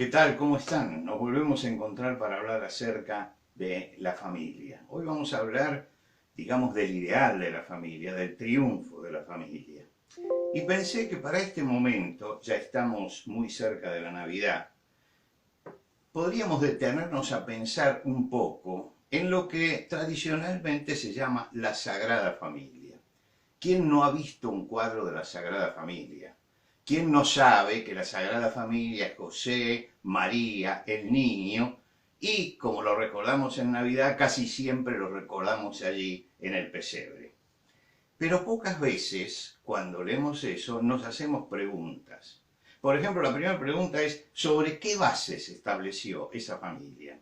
¿Qué tal? ¿Cómo están? Nos volvemos a encontrar para hablar acerca de la familia. Hoy vamos a hablar, digamos, del ideal de la familia, del triunfo de la familia. Y pensé que para este momento, ya estamos muy cerca de la Navidad, podríamos detenernos a pensar un poco en lo que tradicionalmente se llama la Sagrada Familia. ¿Quién no ha visto un cuadro de la Sagrada Familia? ¿Quién no sabe que la Sagrada Familia es José, María, el niño? Y como lo recordamos en Navidad, casi siempre lo recordamos allí en el pesebre. Pero pocas veces, cuando leemos eso, nos hacemos preguntas. Por ejemplo, la primera pregunta es, ¿sobre qué bases se estableció esa familia?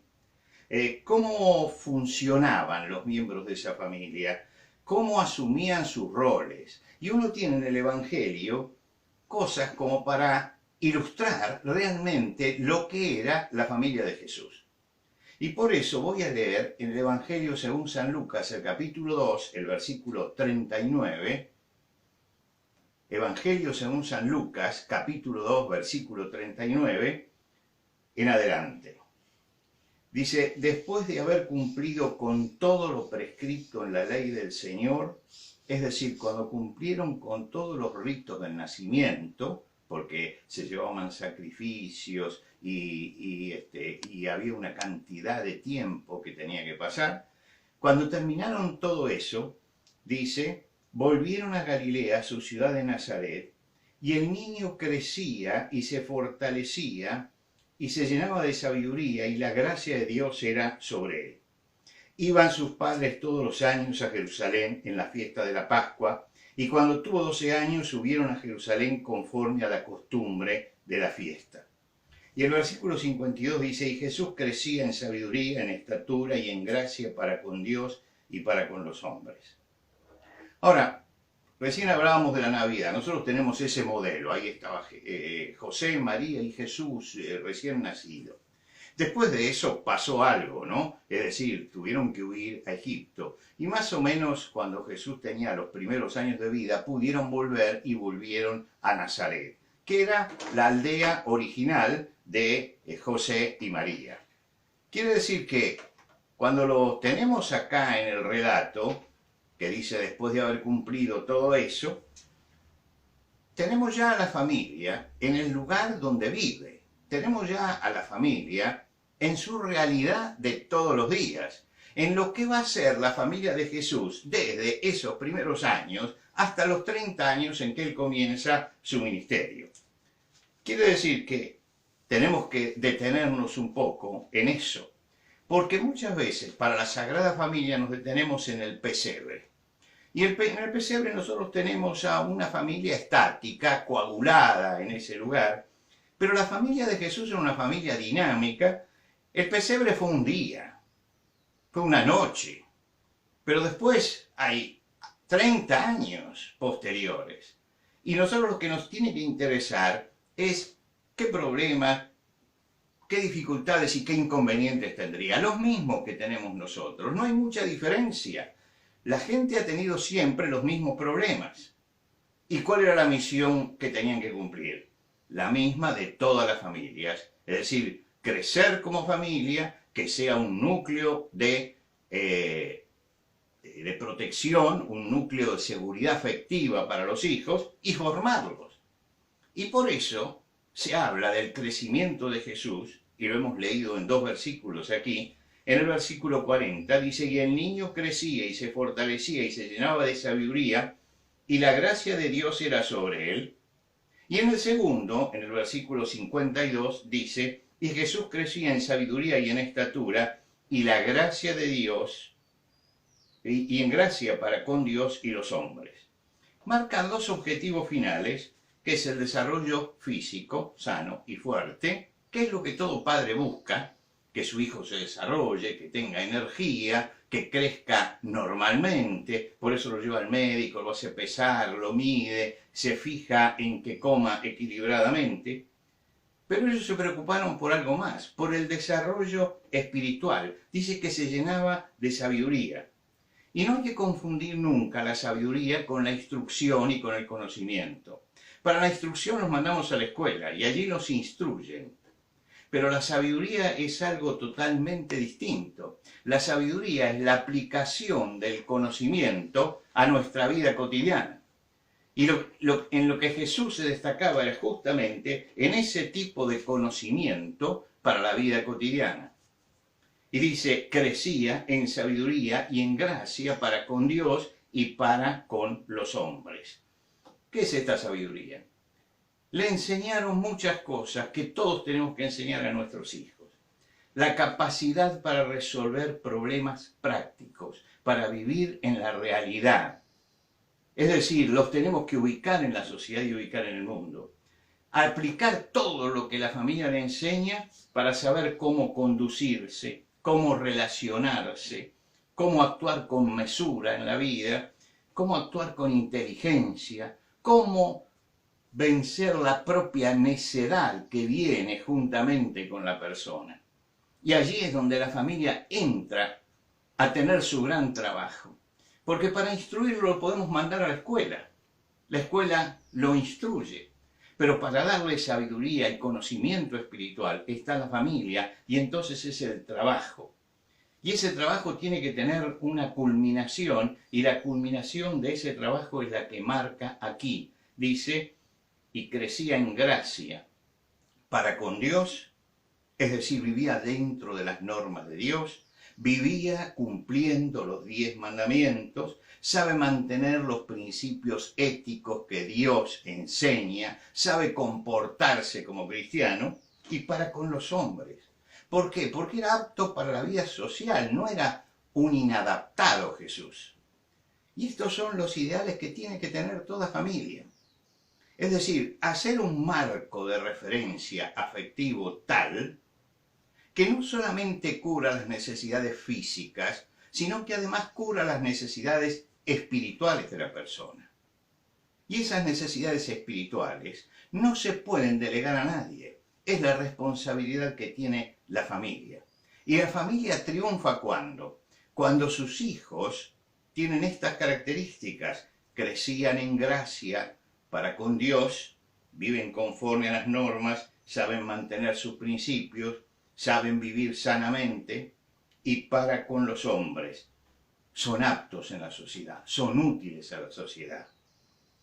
¿Cómo funcionaban los miembros de esa familia? ¿Cómo asumían sus roles? Y uno tiene en el Evangelio cosas como para ilustrar realmente lo que era la familia de Jesús. Y por eso voy a leer en el Evangelio según San Lucas, el capítulo 2, el versículo 39. Evangelio según San Lucas, capítulo 2, versículo 39, en adelante. Dice, después de haber cumplido con todo lo prescrito en la ley del Señor, es decir, cuando cumplieron con todos los ritos del nacimiento, porque se llevaban sacrificios y había una cantidad de tiempo que tenía que pasar, cuando terminaron todo eso, dice, volvieron a Galilea, su ciudad de Nazaret, y el niño crecía y se fortalecía y se llenaba de sabiduría y la gracia de Dios era sobre él. Iban sus padres todos los años a Jerusalén en la fiesta de la Pascua, y cuando tuvo 12 años subieron a Jerusalén conforme a la costumbre de la fiesta. Y el versículo 52 dice, y Jesús crecía en sabiduría, en estatura y en gracia para con Dios y para con los hombres. Ahora, recién hablábamos de la Navidad, nosotros tenemos ese modelo, ahí estaba José, María y Jesús recién nacido. Después de eso pasó algo, ¿no? Es decir, tuvieron que huir a Egipto. Y más o menos cuando Jesús tenía los primeros años de vida, pudieron volver y volvieron a Nazaret, que era la aldea original de José y María. Quiere decir que cuando lo tenemos acá en el relato, que dice después de haber cumplido todo eso, tenemos ya a la familia en el lugar donde vive. Tenemos ya a la familia en su realidad de todos los días, en lo que va a ser la familia de Jesús desde esos primeros años hasta los 30 años en que él comienza su ministerio. Quiere decir que tenemos que detenernos un poco en eso, porque muchas veces para la Sagrada Familia nos detenemos en el pesebre. Y en el pesebre nosotros tenemos a una familia estática, coagulada en ese lugar, pero la familia de Jesús era una familia dinámica. El pesebre fue un día, fue una noche, pero después hay 30 años posteriores. Y nosotros lo que nos tiene que interesar es qué problemas, qué dificultades y qué inconvenientes tendría. Los mismos que tenemos nosotros, no hay mucha diferencia. La gente ha tenido siempre los mismos problemas. ¿Y cuál era la misión que tenían que cumplir? La misma de todas las familias, es decir, crecer como familia, que sea un núcleo de protección, un núcleo de seguridad afectiva para los hijos y formarlos. Y por eso se habla del crecimiento de Jesús, y lo hemos leído en 2 versículos aquí. En el versículo 40 dice, y el niño crecía y se fortalecía y se llenaba de sabiduría, y la gracia de Dios era sobre él. Y en el segundo, en el versículo 52, dice, y Jesús crecía en sabiduría y en estatura, y la gracia de Dios, y en gracia para con Dios y los hombres. Marcan 2 objetivos finales, que es el desarrollo físico, sano y fuerte, que es lo que todo padre busca, que su hijo se desarrolle, que tenga energía, que crezca normalmente, por eso lo lleva al médico, lo hace pesar, lo mide, se fija en que coma equilibradamente. Pero ellos se preocuparon por algo más, por el desarrollo espiritual. Dice que se llenaba de sabiduría. Y no hay que confundir nunca la sabiduría con la instrucción y con el conocimiento. Para la instrucción los mandamos a la escuela y allí los instruyen. Pero la sabiduría es algo totalmente distinto. La sabiduría es la aplicación del conocimiento a nuestra vida cotidiana. Y en lo que Jesús se destacaba era justamente en ese tipo de conocimiento para la vida cotidiana. Y dice, crecía en sabiduría y en gracia para con Dios y para con los hombres. ¿Qué es esta sabiduría? Le enseñaron muchas cosas que todos tenemos que enseñar a nuestros hijos. La capacidad para resolver problemas prácticos, para vivir en la realidad. Es decir, los tenemos que ubicar en la sociedad y ubicar en el mundo. Aplicar todo lo que la familia le enseña para saber cómo conducirse, cómo relacionarse, cómo actuar con mesura en la vida, cómo actuar con inteligencia, cómo vencer la propia necedad que viene juntamente con la persona. Y allí es donde la familia entra a tener su gran trabajo. Porque para instruirlo lo podemos mandar a la escuela. La escuela lo instruye. Pero para darle sabiduría y conocimiento espiritual está la familia y entonces es el trabajo. Y ese trabajo tiene que tener una culminación y la culminación de ese trabajo es la que marca aquí. Dice, y crecía en gracia para con Dios, es decir, vivía dentro de las normas de Dios, vivía cumpliendo los 10 mandamientos, sabe mantener los principios éticos que Dios enseña, sabe comportarse como cristiano y para con los hombres. ¿Por qué? Porque era apto para la vida social, no era un inadaptado Jesús. Y estos son los ideales que tiene que tener toda familia. Es decir, hacer un marco de referencia afectivo tal que no solamente cubra las necesidades físicas, sino que además cubra las necesidades espirituales de la persona. Y esas necesidades espirituales no se pueden delegar a nadie. Es la responsabilidad que tiene la familia. Y la familia triunfa cuando sus hijos tienen estas características, crecían en gracia para con Dios, viven conforme a las normas, saben mantener sus principios, saben vivir sanamente y para con los hombres. Son aptos en la sociedad, son útiles a la sociedad.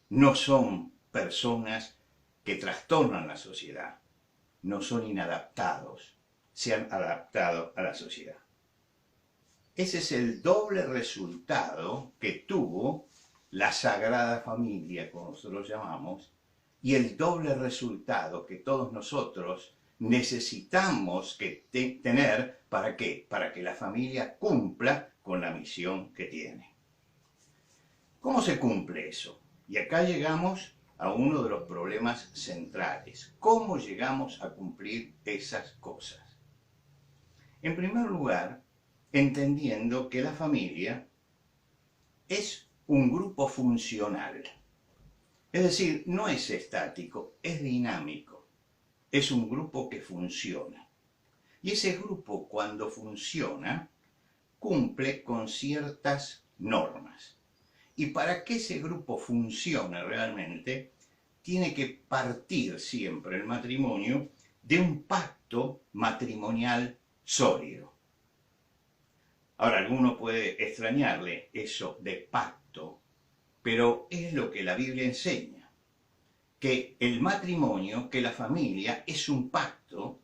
No son personas que trastornan la sociedad, no son inadaptados, se han adaptado a la sociedad. Ese es el doble resultado que tuvo la Sagrada Familia, como nosotros llamamos, y el doble resultado que todos nosotros necesitamos tener, ¿para qué? Para que la familia cumpla con la misión que tiene. ¿Cómo se cumple eso? Y acá llegamos a uno de los problemas centrales. ¿Cómo llegamos a cumplir esas cosas? En primer lugar, entendiendo que la familia es un grupo funcional. Es decir, no es estático, es dinámico. Es un grupo que funciona. Y ese grupo, cuando funciona, cumple con ciertas normas. Y para que ese grupo funcione realmente, tiene que partir siempre el matrimonio de un pacto matrimonial sólido. Ahora, alguno puede extrañarle eso de pacto, pero es lo que la Biblia enseña, que el matrimonio, que la familia es un pacto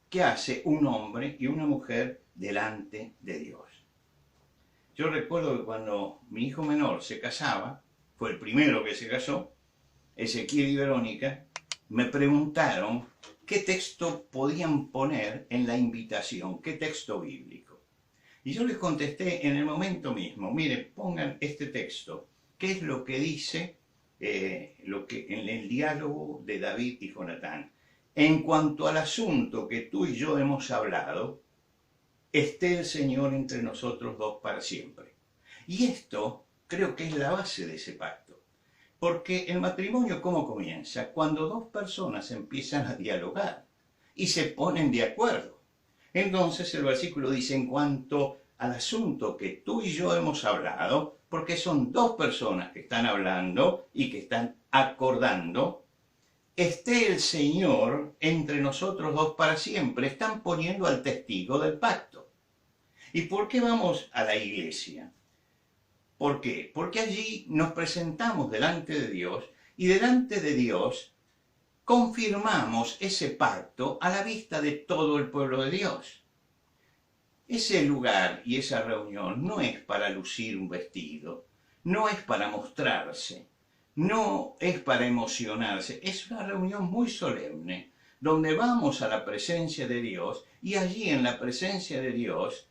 que hace un hombre y una mujer delante de Dios. Yo recuerdo que cuando mi hijo menor se casaba, fue el primero que se casó, Ezequiel y Verónica, me preguntaron qué texto podían poner en la invitación, qué texto bíblico. Y yo les contesté en el momento mismo, mire, pongan este texto, ¿qué es lo que dice en el diálogo de David y Jonatán? En cuanto al asunto que tú y yo hemos hablado, esté el Señor entre nosotros dos para siempre. Y esto creo que es la base de ese pacto. Porque el matrimonio, ¿cómo comienza? Cuando dos personas empiezan a dialogar y se ponen de acuerdo. Entonces el versículo dice, en cuanto al asunto que tú y yo hemos hablado, porque son dos personas que están hablando y que están acordando, esté el Señor entre nosotros dos para siempre. Están poniendo al testigo del pacto. ¿Y por qué vamos a la iglesia? ¿Por qué? Porque allí nos presentamos delante de Dios y delante de Dios confirmamos ese pacto a la vista de todo el pueblo de Dios. Ese lugar y esa reunión no es para lucir un vestido, no es para mostrarse, no es para emocionarse, es una reunión muy solemne, donde vamos a la presencia de Dios y allí en la presencia de Dios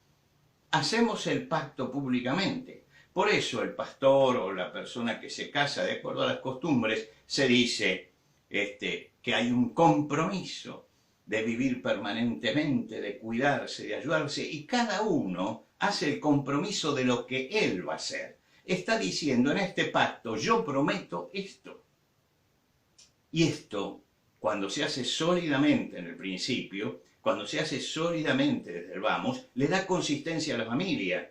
hacemos el pacto públicamente. Por eso el pastor o la persona que se casa de acuerdo a las costumbres se dice que hay un compromiso de vivir permanentemente, de cuidarse, de ayudarse, y cada uno hace el compromiso de lo que él va a hacer. Está diciendo en este pacto, yo prometo esto. Y esto, cuando se hace sólidamente en el principio, cuando se hace sólidamente desde el vamos, le da consistencia a la familia.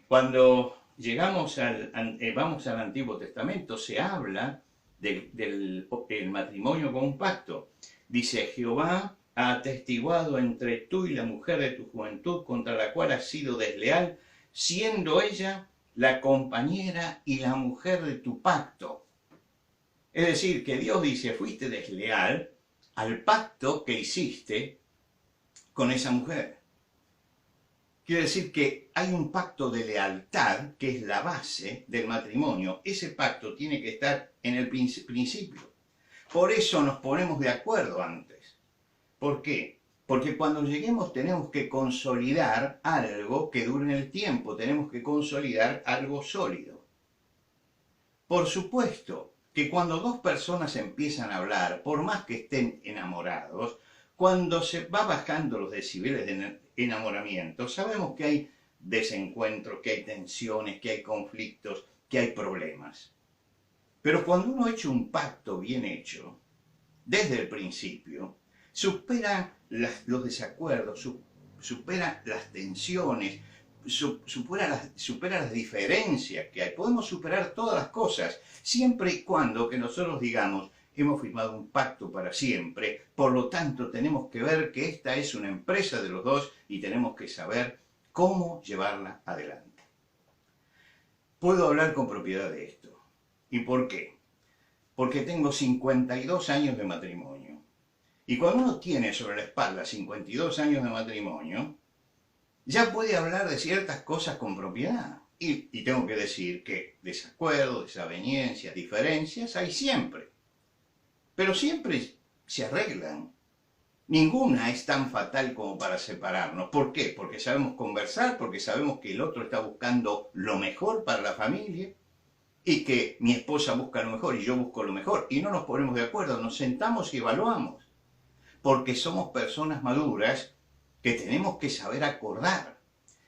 Cuando vamos al Antiguo Testamento, se habla del matrimonio con un pacto. Dice, Jehová ha atestiguado entre tú y la mujer de tu juventud, contra la cual has sido desleal, siendo ella la compañera y la mujer de tu pacto. Es decir, que Dios dice, fuiste desleal al pacto que hiciste con esa mujer. Quiere decir que hay un pacto de lealtad que es la base del matrimonio. Ese pacto tiene que estar en el principio. Por eso nos ponemos de acuerdo antes. ¿Por qué? Porque cuando lleguemos tenemos que consolidar algo que dure en el tiempo. Tenemos que consolidar algo sólido. Por supuesto que cuando dos personas empiezan a hablar, por más que estén enamorados, cuando se va bajando los decibeles de enamoramiento, sabemos que hay desencuentros, que hay tensiones, que hay conflictos, que hay problemas. Pero cuando uno ha hecho un pacto bien hecho, desde el principio, supera los desacuerdos, supera las tensiones, supera las diferencias que hay. Podemos superar todas las cosas, siempre y cuando que nosotros digamos, hemos firmado un pacto para siempre, por lo tanto tenemos que ver que esta es una empresa de los dos y tenemos que saber cómo llevarla adelante. Puedo hablar con propiedad de esto. ¿Y por qué? Porque tengo 52 años de matrimonio. Y cuando uno tiene sobre la espalda 52 años de matrimonio, ya puede hablar de ciertas cosas con propiedad. Y tengo que decir que desacuerdos, desavenencias, diferencias hay siempre. Pero siempre se arreglan. Ninguna es tan fatal como para separarnos. ¿Por qué? Porque sabemos conversar, porque sabemos que el otro está buscando lo mejor para la familia y que mi esposa busca lo mejor y yo busco lo mejor. Y no nos ponemos de acuerdo, nos sentamos y evaluamos. Porque somos personas maduras que tenemos que saber acordar.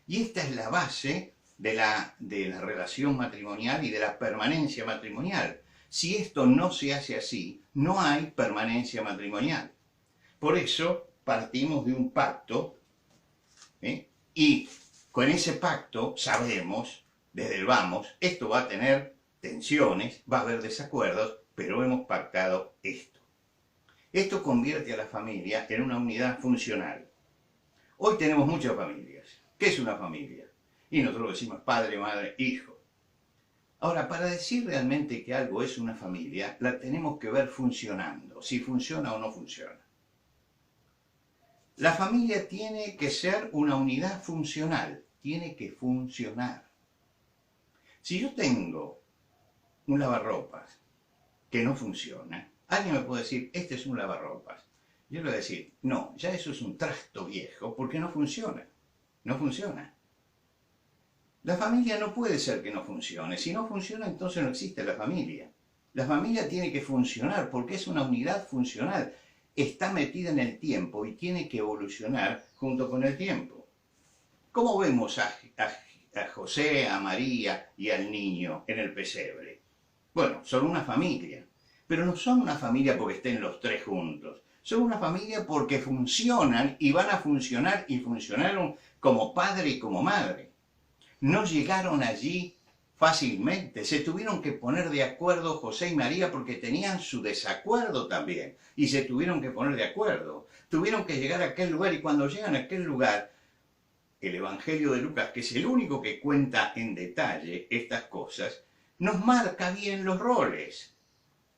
Y esta es la base de la relación matrimonial y de la permanencia matrimonial. Si esto no se hace así, no hay permanencia matrimonial. Por eso partimos de un pacto, y con ese pacto sabemos, desde el vamos, esto va a tener tensiones, va a haber desacuerdos, pero hemos pactado esto. Esto convierte a la familia en una unidad funcional. Hoy tenemos muchas familias. ¿Qué es una familia? Y nosotros decimos padre, madre, hijo. Ahora, para decir realmente que algo es una familia, la tenemos que ver funcionando, si funciona o no funciona. La familia tiene que ser una unidad funcional, tiene que funcionar. Si yo tengo un lavarropas que no funciona, alguien me puede decir, este es un lavarropas. Yo le voy a decir, no, ya eso es un trasto viejo porque no funciona. No funciona. La familia no puede ser que no funcione. Si no funciona, entonces no existe la familia. La familia tiene que funcionar porque es una unidad funcional. Está metida en el tiempo y tiene que evolucionar junto con el tiempo. ¿Cómo vemos a José, a María y al niño en el pesebre? Bueno, son una familia. Pero no son una familia porque estén los tres juntos. Son una familia porque funcionan y van a funcionar y funcionaron como padre y como madre. No llegaron allí fácilmente. Se tuvieron que poner de acuerdo José y María porque tenían su desacuerdo también. Y se tuvieron que poner de acuerdo. Tuvieron que llegar a aquel lugar y cuando llegan a aquel lugar, el Evangelio de Lucas, que es el único que cuenta en detalle estas cosas, nos marca bien los roles.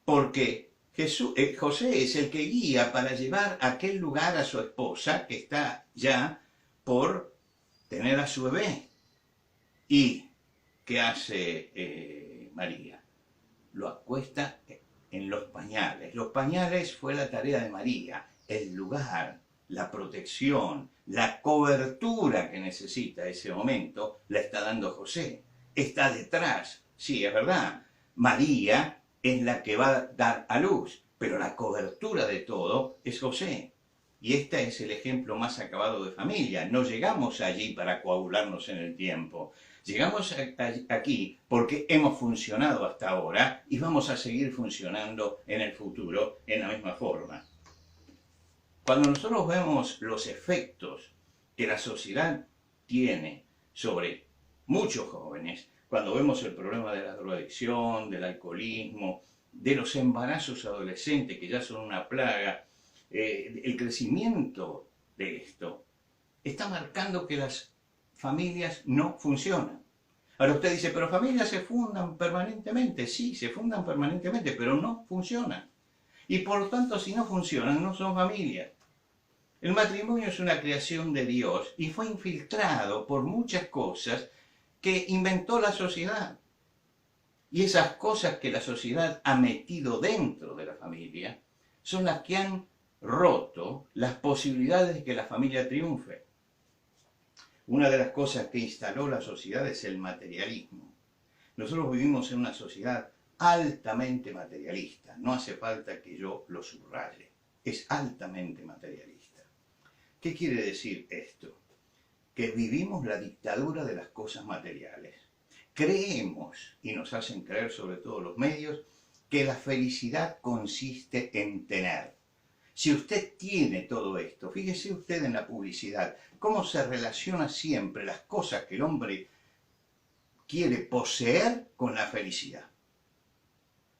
Porque José es el que guía para llevar a aquel lugar a su esposa, que está ya por tener a su bebé. ¿Y qué hace María? Lo acuesta en los pañales. Los pañales fue la tarea de María, el lugar, la protección, la cobertura que necesita ese momento, la está dando José. Está detrás, sí, es verdad. María es la que va a dar a luz, pero la cobertura de todo es José. Y este es el ejemplo más acabado de familia. No llegamos allí para coagularnos en el tiempo. Llegamos aquí porque hemos funcionado hasta ahora y vamos a seguir funcionando en el futuro en la misma forma. Cuando nosotros vemos los efectos que la sociedad tiene sobre muchos jóvenes, cuando vemos el problema de la drogadicción, del alcoholismo, de los embarazos adolescentes que ya son una plaga, el crecimiento de esto está marcando que las familias no funcionan. Ahora usted dice, pero familias se fundan permanentemente. Sí, se fundan permanentemente, pero no funcionan. Y por lo tanto, si no funcionan, no son familias. El matrimonio es una creación de Dios y fue infiltrado por muchas cosas que inventó la sociedad. Y esas cosas que la sociedad ha metido dentro de la familia son las que han roto las posibilidades de que la familia triunfe. Una de las cosas que instaló la sociedad es el materialismo. Nosotros vivimos en una sociedad altamente materialista. No hace falta que yo lo subraye. Es altamente materialista. ¿Qué quiere decir esto? Que vivimos la dictadura de las cosas materiales. Creemos, y nos hacen creer sobre todo los medios, que la felicidad consiste en tener. Si usted tiene todo esto, fíjese usted en la publicidad, cómo se relaciona siempre las cosas que el hombre quiere poseer con la felicidad,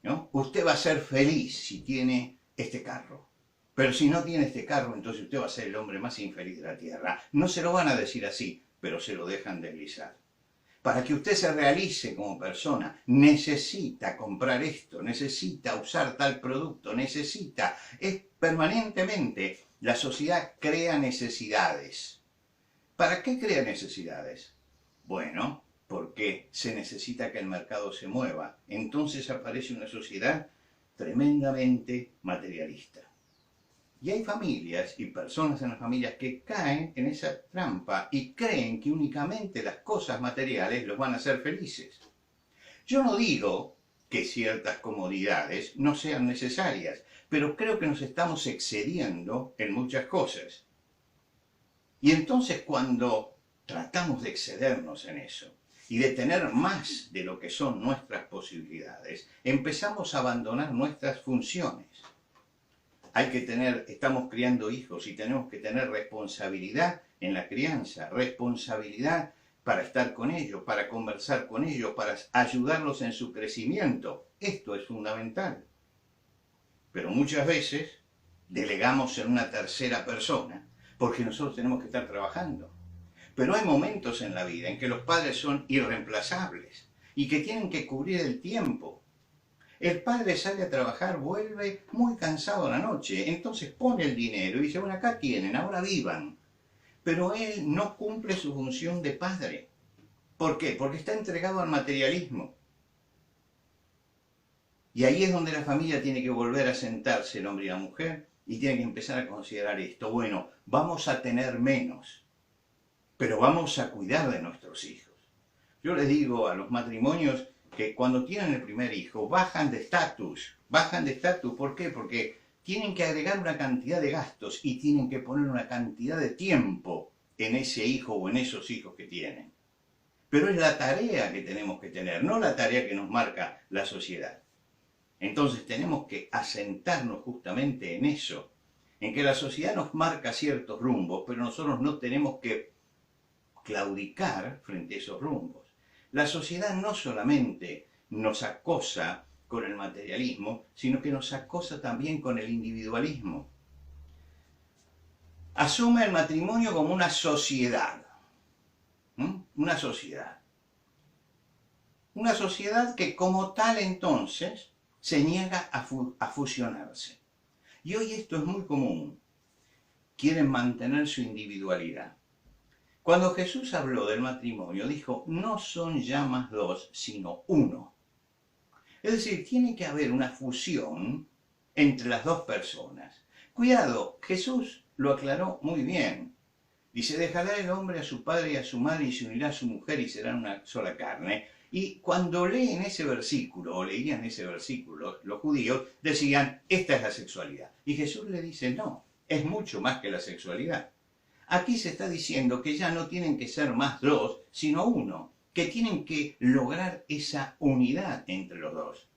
¿no? Usted va a ser feliz si tiene este carro, pero si no tiene este carro, entonces usted va a ser el hombre más infeliz de la tierra. No se lo van a decir así, pero se lo dejan deslizar. Para que usted se realice como persona, necesita comprar esto, necesita usar tal producto, es permanentemente, la sociedad crea necesidades. ¿Para qué crea necesidades? Bueno, porque se necesita que el mercado se mueva. Entonces aparece una sociedad tremendamente materialista. Y hay familias y personas en las familias que caen en esa trampa y creen que únicamente las cosas materiales los van a hacer felices. Yo no digo que ciertas comodidades no sean necesarias, pero creo que nos estamos excediendo en muchas cosas. Y entonces cuando tratamos de excedernos en eso y de tener más de lo que son nuestras posibilidades, empezamos a abandonar nuestras funciones. Estamos criando hijos y tenemos que tener responsabilidad en la crianza, responsabilidad para estar con ellos, para conversar con ellos, para ayudarlos en su crecimiento. Esto es fundamental. Pero muchas veces delegamos en una tercera persona porque nosotros tenemos que estar trabajando. Pero hay momentos en la vida en que los padres son irreemplazables y que tienen que cubrir el tiempo. El padre sale a trabajar, vuelve muy cansado a la noche, entonces pone el dinero y dice, bueno, acá tienen, ahora vivan. Pero él no cumple su función de padre. ¿Por qué? Porque está entregado al materialismo. Y ahí es donde la familia tiene que volver a sentarse, el hombre y la mujer, y tiene que empezar a considerar esto. Bueno, vamos a tener menos, pero vamos a cuidar de nuestros hijos. Yo les digo a los matrimonios que cuando tienen el primer hijo bajan de estatus. Bajan de estatus, ¿por qué? Porque tienen que agregar una cantidad de gastos y tienen que poner una cantidad de tiempo en ese hijo o en esos hijos que tienen. Pero es la tarea que tenemos que tener, no la tarea que nos marca la sociedad. Entonces tenemos que asentarnos justamente en eso, en que la sociedad nos marca ciertos rumbos, pero nosotros no tenemos que claudicar frente a esos rumbos. La sociedad no solamente nos acosa con el materialismo, sino que nos acosa también con el individualismo. Asume el matrimonio como una sociedad. Una sociedad. Una sociedad que como tal entonces se niega a fusionarse. Y hoy esto es muy común. Quieren mantener su individualidad. Cuando Jesús habló del matrimonio, dijo, no son ya más dos, sino uno. Es decir, tiene que haber una fusión entre las dos personas. Cuidado, Jesús lo aclaró muy bien. Dice, dejará el hombre a su padre y a su madre y se unirá a su mujer y serán una sola carne. Y cuando leen ese versículo, o leían ese versículo, los judíos decían, esta es la sexualidad. Y Jesús le dice, no, es mucho más que la sexualidad. Aquí se está diciendo que ya no tienen que ser más dos, sino uno, que tienen que lograr esa unidad entre los dos.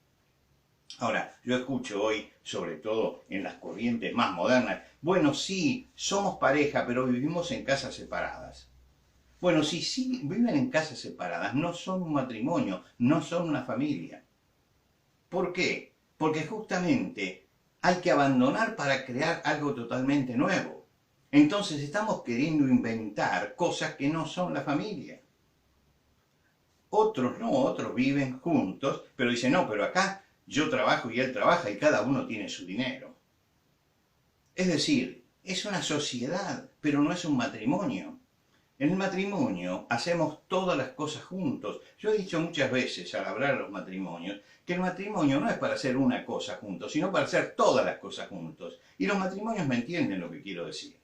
Ahora, yo escucho hoy, sobre todo en las corrientes más modernas, bueno, sí, somos pareja, pero vivimos en casas separadas. Bueno, si sí viven en casas separadas, no son un matrimonio, no son una familia. ¿Por qué? Porque justamente hay que abandonar para crear algo totalmente nuevo. Entonces estamos queriendo inventar cosas que no son la familia. Otros no, otros viven juntos, pero dicen, no, pero acá yo trabajo y él trabaja y cada uno tiene su dinero. Es decir, es una sociedad, pero no es un matrimonio. En el matrimonio hacemos todas las cosas juntos. Yo he dicho muchas veces al hablar de los matrimonios que el matrimonio no es para hacer una cosa juntos, sino para hacer todas las cosas juntos. Y los matrimonios me entienden lo que quiero decir.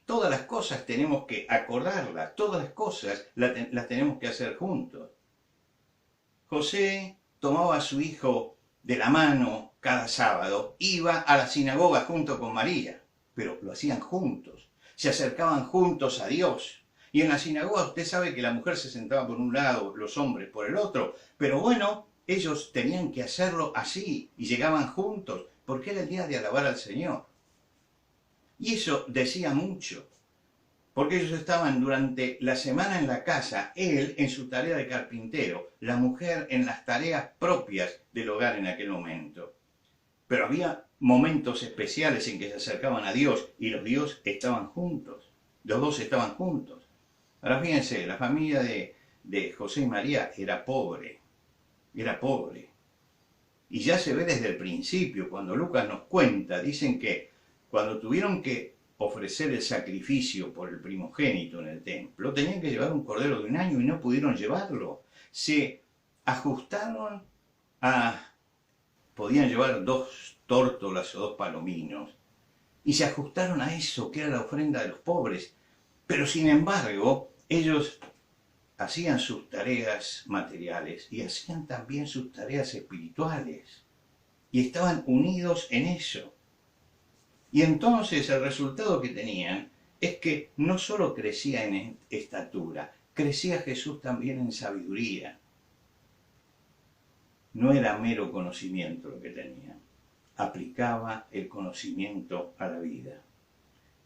Todas las cosas tenemos que acordarlas, todas las cosas las tenemos que hacer juntos. José tomaba a su hijo de la mano cada sábado, iba a la sinagoga junto con María, pero lo hacían juntos, se acercaban juntos a Dios. Y en la sinagoga usted sabe que la mujer se sentaba por un lado, los hombres por el otro, pero bueno, ellos tenían que hacerlo así y llegaban juntos, porque era el día de alabar al Señor. Y eso decía mucho, porque ellos estaban durante la semana en la casa, él en su tarea de carpintero, la mujer en las tareas propias del hogar en aquel momento. Pero había momentos especiales en que se acercaban a Dios y los dos estaban juntos. Los dos estaban juntos. Ahora fíjense, la familia de José y María era pobre. Era pobre. Y ya se ve desde el principio, cuando Lucas nos cuenta, dicen que cuando tuvieron que ofrecer el sacrificio por el primogénito en el templo, tenían que llevar un cordero de 1 año y no pudieron llevarlo. Se ajustaron podían llevar 2 tórtolas o 2 palominos, y se ajustaron a eso, que era la ofrenda de los pobres. Pero sin embargo, ellos hacían sus tareas materiales y hacían también sus tareas espirituales. Y estaban unidos en eso. Y entonces el resultado que tenían es que no solo crecía en estatura, crecía Jesús también en sabiduría. No era mero conocimiento lo que tenía, aplicaba el conocimiento a la vida.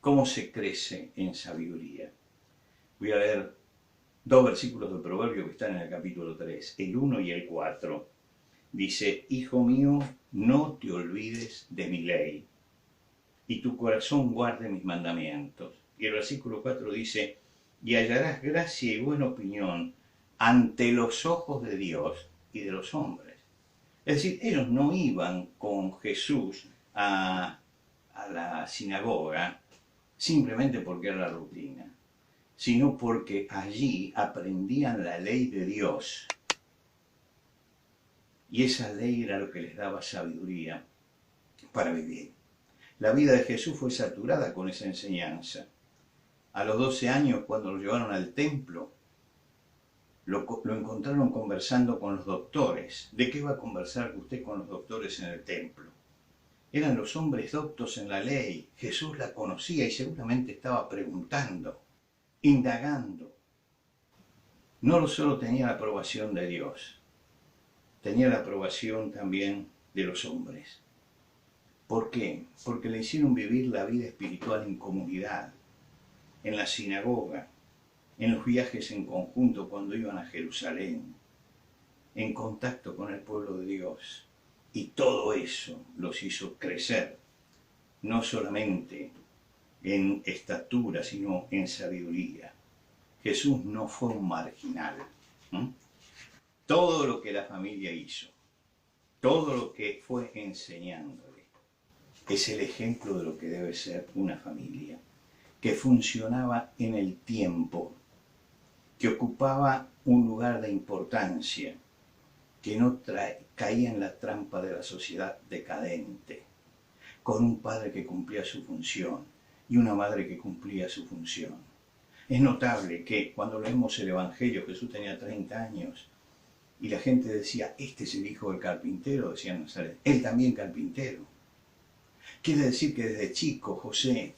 ¿Cómo se crece en sabiduría? Voy a leer 2 versículos del Proverbio que están en el capítulo 3, el 1 y el 4. Dice, hijo mío, no te olvides de mi ley, y tu corazón guarde mis mandamientos. Y el versículo 4 dice, y hallarás gracia y buena opinión ante los ojos de Dios y de los hombres. Es decir, ellos no iban con Jesús a la sinagoga simplemente porque era la rutina, sino porque allí aprendían la ley de Dios. Y esa ley era lo que les daba sabiduría para vivir. La vida de Jesús fue saturada con esa enseñanza. A los 12 años, cuando lo llevaron al templo, lo encontraron conversando con los doctores. ¿De qué va a conversar usted con los doctores en el templo? Eran los hombres doctos en la ley. Jesús la conocía y seguramente estaba preguntando, indagando. No solo tenía la aprobación de Dios, tenía la aprobación también de los hombres. ¿Por qué? Porque le hicieron vivir la vida espiritual en comunidad, en la sinagoga. en los viajes en conjunto cuando iban a Jerusalén, en contacto con el pueblo de Dios. Y todo eso los hizo crecer, no solamente en estatura, sino en sabiduría. Jesús no fue un marginal. Todo lo que la familia hizo, todo lo que fue enseñándole, es el ejemplo de lo que debe ser una familia, que funcionaba en el tiempo, que ocupaba un lugar de importancia, que no caía en la trampa de la sociedad decadente, con un padre que cumplía su función y una madre que cumplía su función. Es notable que cuando leemos el Evangelio, Jesús tenía 30 años y la gente decía, este es el hijo del carpintero, decían Nazaret, él también carpintero. Quiere decir que desde chico José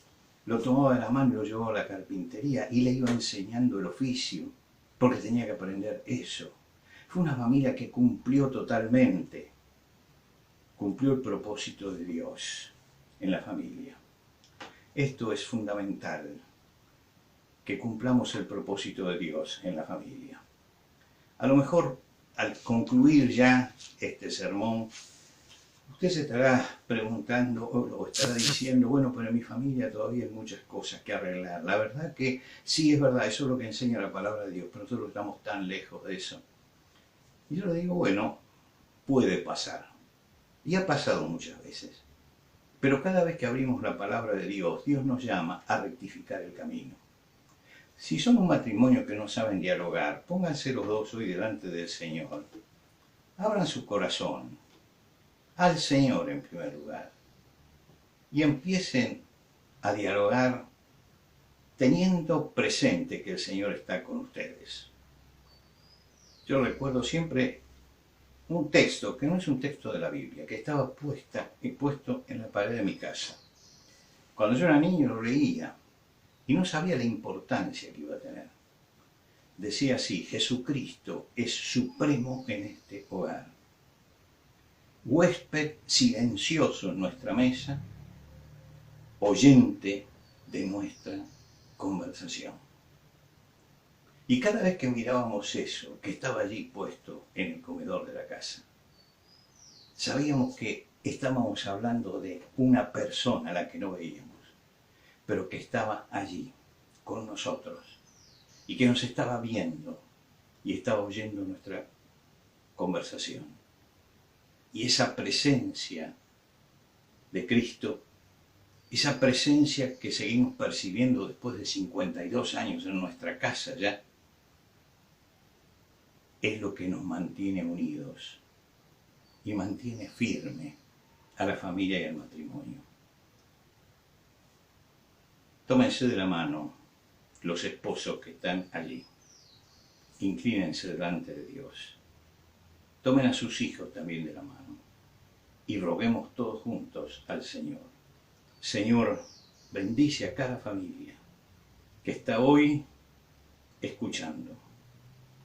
lo tomaba de la mano y lo llevaba a la carpintería y le iba enseñando el oficio, porque tenía que aprender eso. Fue una familia que cumplió totalmente, cumplió el propósito de Dios en la familia. Esto es fundamental, que cumplamos el propósito de Dios en la familia. A lo mejor, al concluir ya este sermón, usted se estará preguntando o estará diciendo, bueno, pero en mi familia todavía hay muchas cosas que arreglar. La verdad que sí, es verdad, eso es lo que enseña la palabra de Dios, pero nosotros estamos tan lejos de eso. Y yo le digo, bueno, puede pasar. Y ha pasado muchas veces. Pero cada vez que abrimos la palabra de Dios, Dios nos llama a rectificar el camino. Si son un matrimonio que no saben dialogar, pónganse los dos hoy delante del Señor. Abran su corazón al Señor en primer lugar. Y empiecen a dialogar teniendo presente que el Señor está con ustedes. Yo recuerdo siempre un texto, que no es un texto de la Biblia, que estaba puesto en la pared de mi casa. Cuando yo era niño lo leía y no sabía la importancia que iba a tener. Decía así, Jesucristo es supremo en este hogar. Huésped silencioso en nuestra mesa, oyente de nuestra conversación. Y cada vez que mirábamos eso, que estaba allí puesto en el comedor de la casa, sabíamos que estábamos hablando de una persona a la que no veíamos, pero que estaba allí con nosotros y que nos estaba viendo y estaba oyendo nuestra conversación. Y esa presencia de Cristo, esa presencia que seguimos percibiendo después de 52 años en nuestra casa ya, es lo que nos mantiene unidos y mantiene firme a la familia y al matrimonio. Tómense de la mano los esposos que están allí. Inclínense delante de Dios. Tomen a sus hijos también de la mano y roguemos todos juntos al Señor. Señor, bendice a cada familia que está hoy escuchando,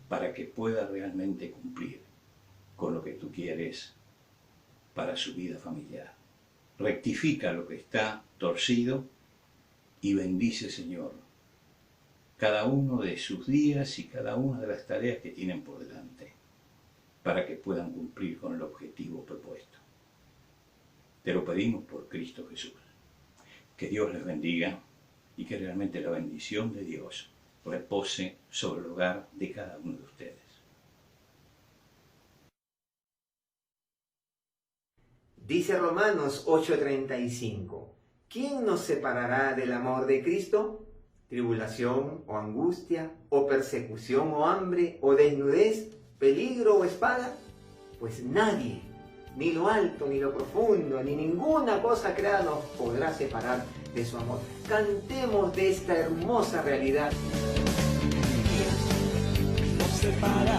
para que pueda realmente cumplir con lo que tú quieres para su vida familiar. Rectifica lo que está torcido y bendice, Señor, cada uno de sus días y cada una de las tareas que tienen por delante, para que puedan cumplir con el objetivo propuesto. Te lo pedimos por Cristo Jesús. Que Dios les bendiga y que realmente la bendición de Dios repose sobre el hogar de cada uno de ustedes. Dice Romanos 8:35, ¿quién nos separará del amor de Cristo? ¿Tribulación o angustia o persecución o hambre o desnudez, peligro o espada? Pues nadie, ni lo alto, ni lo profundo, ni ninguna cosa creada nos podrá separar de su amor. Cantemos de esta hermosa realidad. Nos separará